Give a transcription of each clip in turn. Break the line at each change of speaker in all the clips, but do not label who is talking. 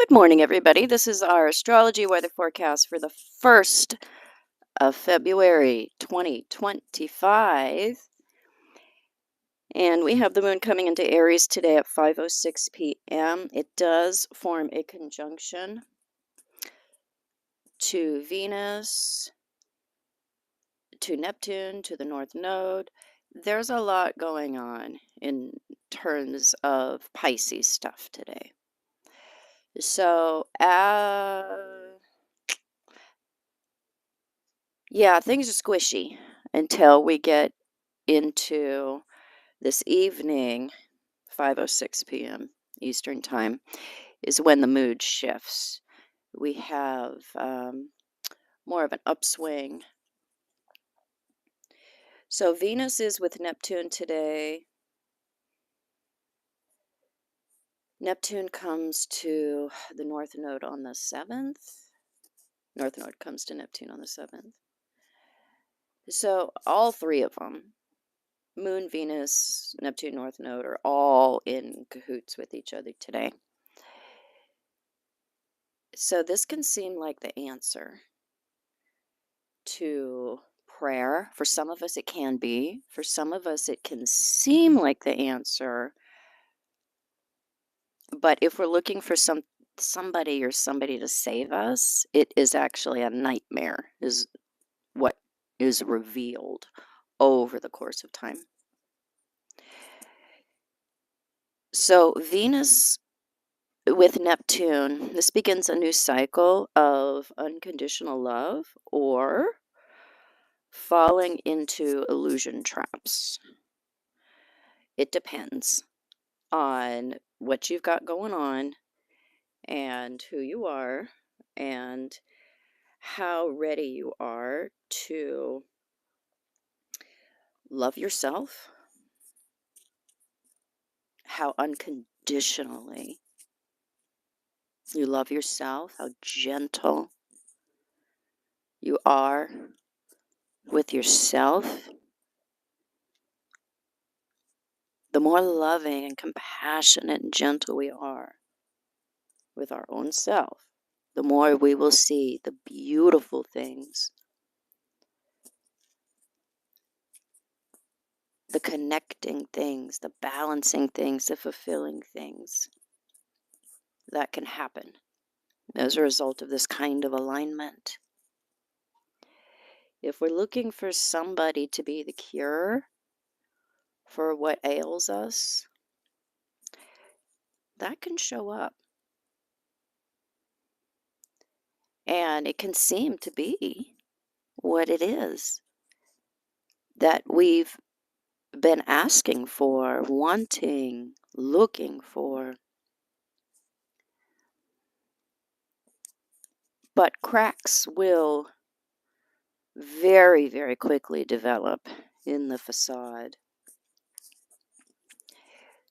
Good morning, everybody. This is our astrology weather forecast for the 1st of February 2025. And we have the moon coming into Aries today at 5:06 p.m. It does form a conjunction to Venus, to Neptune, to the North Node. There's a lot going on in terms of Pisces stuff today. So, yeah, things are squishy until we get into this evening. 5:06 p.m. Eastern Time is when the mood shifts. We have more of an upswing. So Venus is with Neptune today. Neptune comes to the North Node on the 7th. North Node comes to Neptune on the 7th. So all three of them, Moon, Venus, Neptune, North Node, are all in cahoots with each other today. So this can seem like the answer to prayer. For some of us, it can be. For some of us, it can seem like the answer. But if we're looking for somebody to save us, it is actually a nightmare, is what is revealed over the course of time. So Venus with Neptune, this begins a new cycle of unconditional love or falling into illusion traps. It depends on what you've got going on and who you are and how ready you are to love yourself, how unconditionally you love yourself, how gentle you are with yourself. The more loving and compassionate and gentle we are with our own self, the more we will see the beautiful things, the connecting things, the balancing things, the fulfilling things that can happen as a result of this kind of alignment. If we're looking for somebody to be the cure for what ails us, that can show up. And it can seem to be what it is that we've been asking for, wanting, looking for. But cracks will very, very quickly develop in the facade.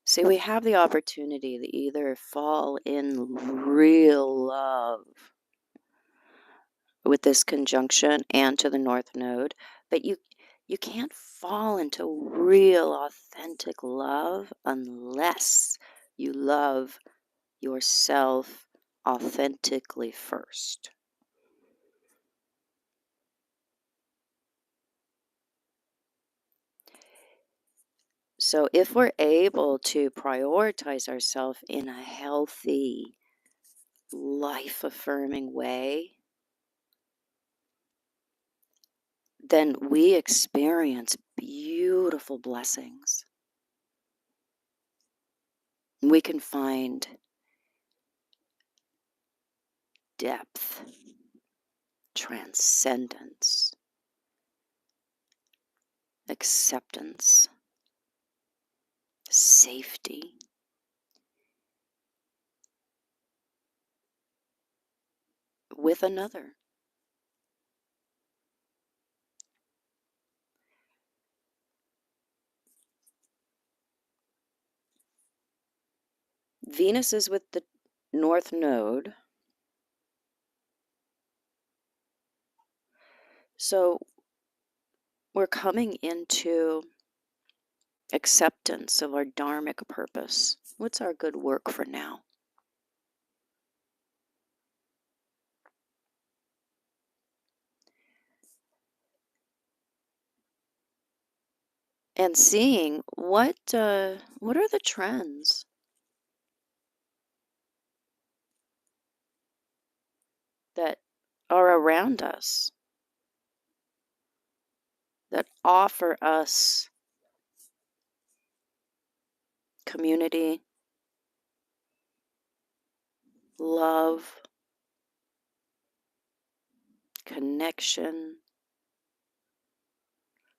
See, we have the opportunity to either fall in real love with this conjunction and to the North Node, but you can't fall into real authentic love unless you love yourself authentically first. So if we're able to prioritize ourselves in a healthy, life-affirming way, then we experience beautiful blessings. We can find depth, transcendence, acceptance, safety. With another. Venus is with the North Node. So we're coming into acceptance of our dharmic purpose. What's our good work for now? and seeing what are the trends that are around us that offer us community, love, connection.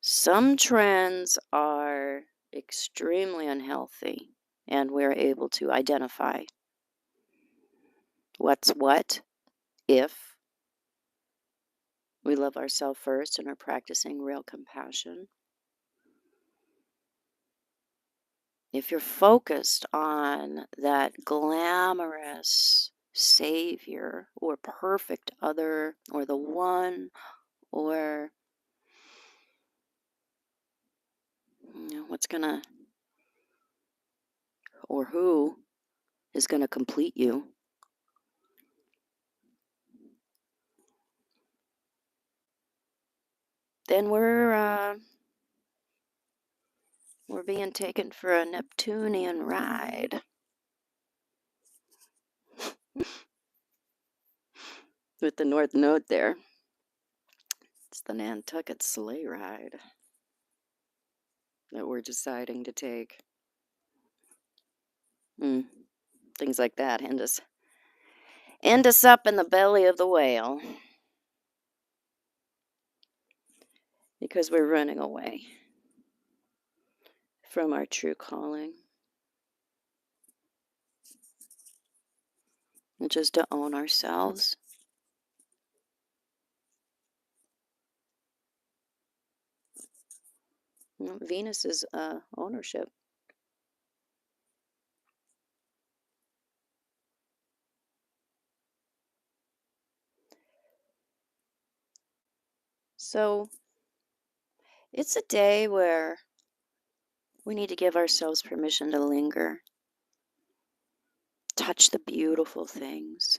Some trends are extremely unhealthy, and we're able to identify what's what if we love ourselves first and are practicing real compassion. If you're focused on that glamorous savior or perfect other or the one or what's gonna or who is gonna complete you, then we're being taken for a Neptunian ride with the North Node there. It's the Nantucket sleigh ride that we're deciding to take. Things like that end us up in the belly of the whale because we're running away from our true calling, which is to own ourselves. Venus is ownership. So it's a day where we need to give ourselves permission to linger, touch the beautiful things,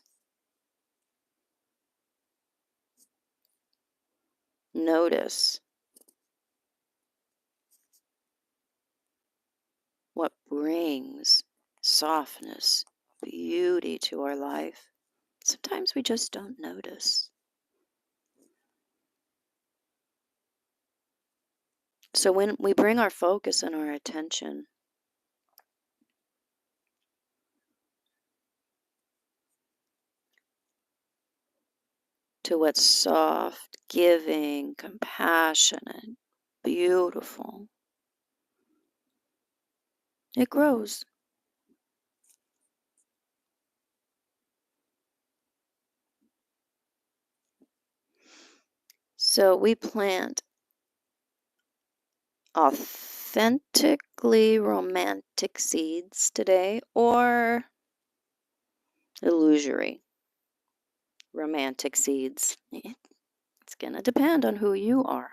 notice what brings softness, beauty to our life. Sometimes we just don't notice. So when we bring our focus and our attention to what's soft, giving, compassionate, beautiful, it grows. So we plant authentically romantic seeds today or illusory romantic seeds. It's going to depend on who you are,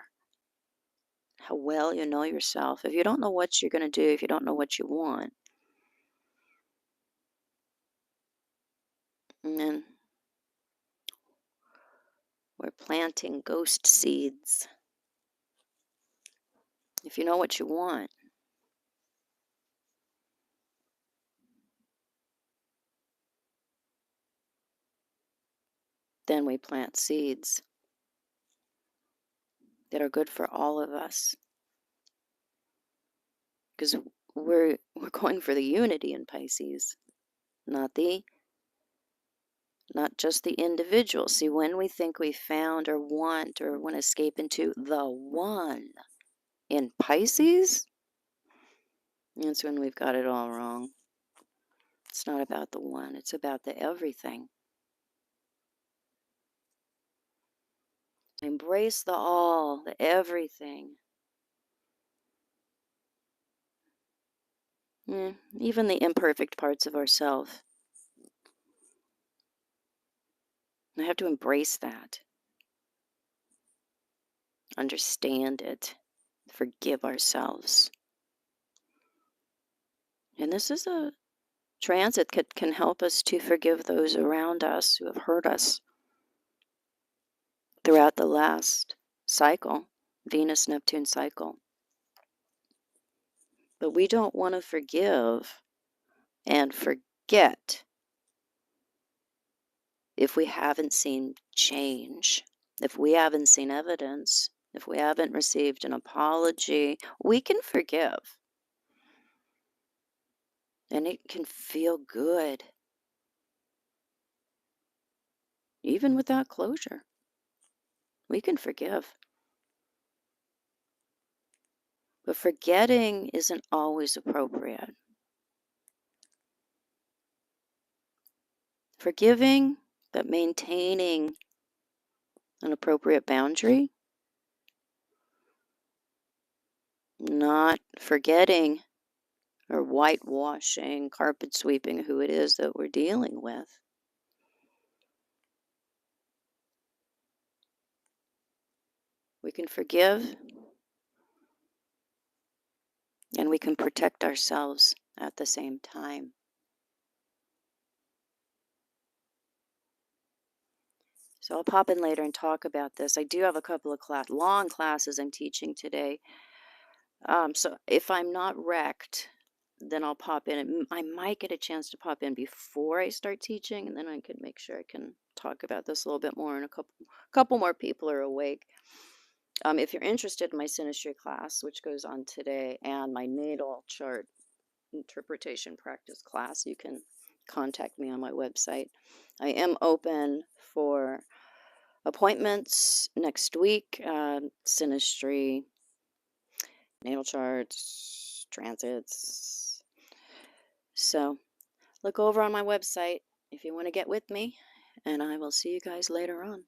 how well you know yourself. If you don't know what you're going to do, if you don't know what you want, and then we're planting ghost seeds. If you know what you want, then we plant seeds that are good for all of us. Because we're going for the unity in Pisces, not just the individual. See, when we think we found or want or want to escape into the one in Pisces, that's when we've got it all wrong. It's not about the one, it's about the everything. Embrace the all, the everything. Even the imperfect parts of ourselves. I have to embrace that. Understand it. Forgive ourselves. And this is a transit that can help us to forgive those around us who have hurt us throughout the last cycle, Venus-Neptune cycle. But we don't want to forgive and forget if we haven't seen change, if we haven't seen evidence, if we haven't received an apology. We can forgive, and it can feel good, even without closure. We can forgive. But forgetting isn't always appropriate. Forgiving, but maintaining an appropriate boundary, not forgetting or whitewashing, carpet sweeping who it is that we're dealing with. We can forgive and we can protect ourselves at the same time. So I'll pop in later and talk about this. I do have a couple of long classes I'm teaching today. So if I'm not wrecked, then I'll pop in. I might get a chance to pop in before I start teaching, and then I can make sure I can talk about this a little bit more, and a couple more people are awake. If you're interested in my synastry class, which goes on today, and my natal chart interpretation practice class, you can contact me on my website. I am open for appointments next week. Synastry, natal charts, transits. So look over on my website if you want to get with me, and I will see you guys later on.